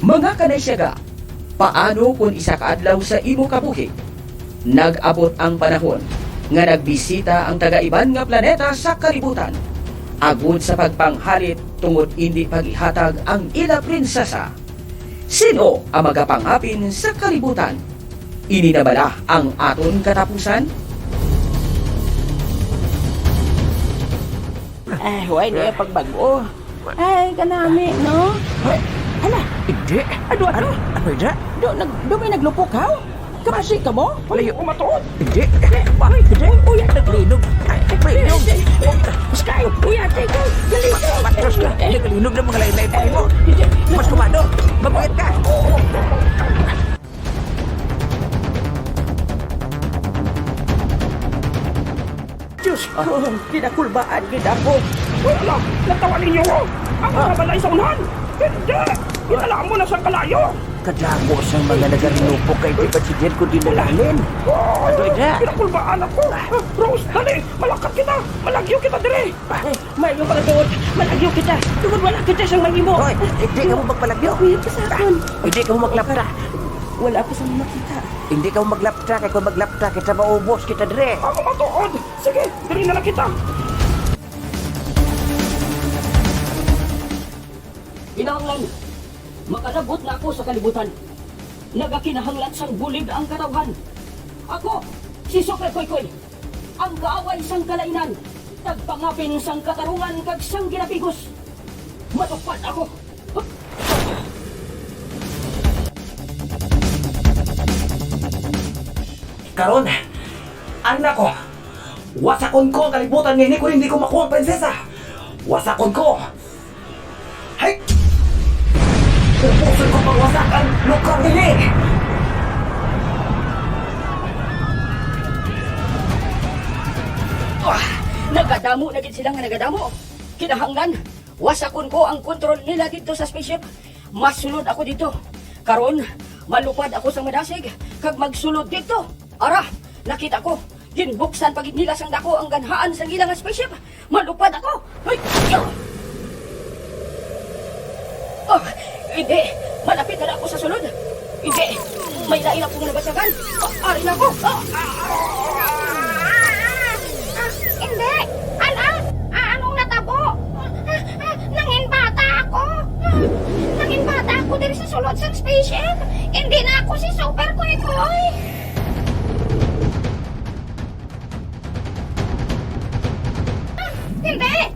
Mga kanaysaga, paano kung isa ka adlaw sa imo kabuhi? Nag-abot ang panahon nga nagbisita ang taga-iban nga planeta sa kalibutan. Agud sa pagpanghalit tungod hindi paghihatag ang ila prinsesa. Sino ang magapangapin sa kalibutan? Ini na bala ang aton katapusan? Ay, huwag niya pagbago. Ay, kanami, no? Hala, Hindi. ano? Ano ida? Do may naglupukaw? Kamasi ka mo? Wala yung umatuod. Hindi. Bakit? Hindi. Uy, naglinog. Ay, naglinog. Sky, uya, teko. Dali. Matros ka. Naglinog na mga lain-lain pa mo. Mas kumado. Mabuyat ka. Diyos ko, kinakulbaan kita ko. Wala! Natawa ninyo ko! Ang mga balay sa unahan! Hindi! Inalaan mo na sa kalayo! Kadamo sa mga nagarinupok kay di President ko dinalalin. Ano ida? Pinakulbaan ako! Rose, dali! Malakat kita! Malagyo kita dire! Ay, mayo ka doon. Malagyo kita. Tungod wala kita siyang mahimo. Hoy, hindi ka mo magpalagyo. Kuya ka sa akin. Hindi ka mo maglapta. Wala ko sa makita. Hindi ka mo maglapta. Kaya kung maglapta, kita maubos kita dire. Ako matuod! Sige, diri na lang kita! Kinahanglan, makalabot na ako sa kalibutan. Nagakinahanglan sang bulig ang katawhan. Ako, si Super Koy-Koy, ang kaaway sang kalainan, tagpangapin sang katarungan kag sang ginapigos. Matupad ako. Karon, anak ko, wasakon ko ang kalibutan ngayon ko hindi ko makuha ang prinsesa. Wasakon ko. Hay! Pupusun ko pagwasak ang lugar nili. Nagadamo na gid sila nga nagadamo. Kinahanglan, wasakon ko ang kontrol nila dito sa spaceship. Masulod ako dito. Karon, malupad ako sa madasig kag magsulod dito. Ara, nakita ko. Ginbuksan pagid nila sang dako ang ganhaan sa ilang spaceship. Malupad ako. Ay! Oh, hindi. Malapit na ako sa sulod. Hindi. May lain akong nabasagan. Ari na ako. Hindi! Anong natabo? Nangin bata ako! Nangin bata ako din sa sulod sa spaceship! Hindi na ako si Super Koy-Koy! Hindi!